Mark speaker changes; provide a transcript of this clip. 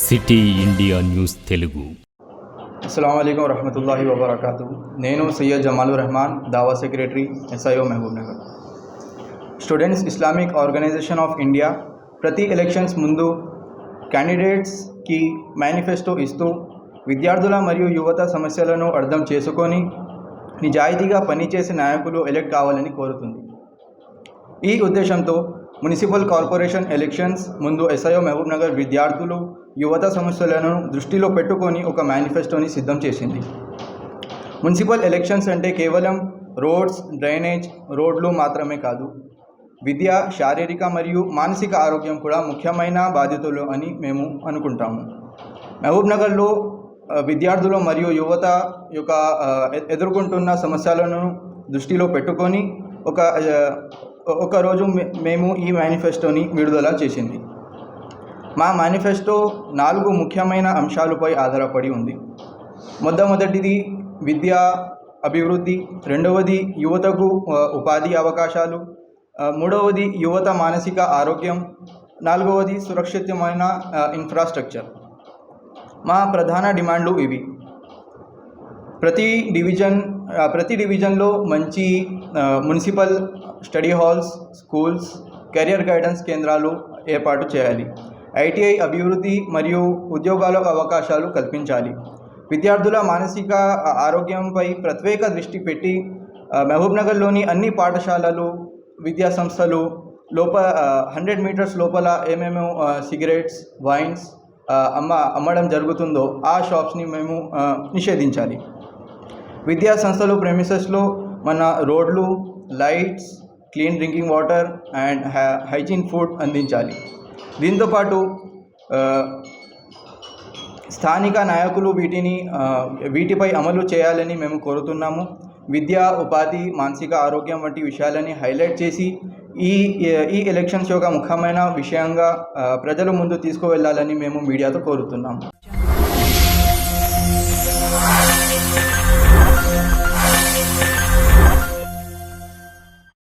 Speaker 1: City India news Telugu.
Speaker 2: అస్సలాము అలైకుం వరహమతుల్లాహి వబరకాతుహు. నేను సయ్యద్ జమాలుర్ రెహమాన్, దావా secretary, SIO Mahabub Nagar. Students Islamic organisation of India ప్రతి ఎలక్షన్స్ ముందు క్యాండిడేట్స్కి మేనిఫెస్టో ఇస్తూ విద్యార్థుల మరియు యువత సమస్యలను అర్థం చేసుకొని నిజాయితీగా పనిచేసే నాయకులు ఎలక్ట్ కావాలని కోరుతుంది. ఈ ఉద్దేశంతో మున్సిపల్ కార్పొరేషన్ ఎలక్షన్స్ ముందు SIO మహబూబ్ నగర్ విద్యార్థులు యువత సమస్యలను దృష్టిలో పెట్టుకొని ఒక మేనిఫెస్టోని సిద్ధం చేసింది. మున్సిపల్ ఎలక్షన్స్ అంటే కేవలం రోడ్స్, డ్రైనేజ్, రోడ్లు మాత్రమే కాదు, విద్య, శారీరక మరియు మానసిక ఆరోగ్యం కూడా ముఖ్యమైన బాధ్యతలు అని మేము అనుకుంటాము. మహబూబ్ నగర్లో విద్యార్థులు మరియు యువత యొక్క ఎదుర్కొంటున్న సమస్యలను దృష్టిలో పెట్టుకొని ఒకరోజు మేము ఈ మేనిఫెస్టోని విడుదల చేసింది. మా మేనిఫెస్టో 4 ముఖ్యమైన అంశాలపై ఆధారపడి ఉంది. మొట్టమొదటిది విద్యా అభివృద్ధి, రెండవది యువతకు ఉపాధి అవకాశాలు, మూడవది యువత మానసిక ఆరోగ్యం, నాలుగవది సురక్షితమైన ఇన్ఫ్రాస్ట్రక్చర్. మా ప్రధాన డిమాండ్లు ఇవి: ప్రతి డివిజన్లో మంచి municipal study halls, schools, career guidance కేంద్రాలు ఏర్పాటు చేయాలి. ITI అభివృద్ధి మరియు ఉద్యోగాలకు అవకాశాలు కల్పించాలి. విద్యార్థుల మానసిక ఆరోగ్యంపై ప్రత్యేక దృష్టి పెట్టి మహబూబ్ నగర్లోని అన్ని పాఠశాలలు, విద్యా సంస్థలు 100 మీటర్స్ లోపల ఏమేమో సిగరెట్స్, వైన్స్ అమ్మడం జరుగుతుందో ఆ షాప్స్ని మేము నిషేధించాలి. విద్యా సంస్థలు ప్రెమిసెస్లో మన రోడ్లు, lights, clean drinking water and hygiene food అందించాలి. దీంతోపాటు స్థానిక నాయకులు వీటిపై అమలు చేయాలని మేము కోరుతున్నాము. విద్య, ఉపాధి, మానసిక ఆరోగ్యం వంటి విషయాలని హైలైట్ చేసి ఈ ఎలక్షన్స్ యొక్క ముఖ్యమైన విషయంగా ప్రజల ముందు తీసుకువెళ్ళాలని మేము మీడియాతో కోరుతున్నాము.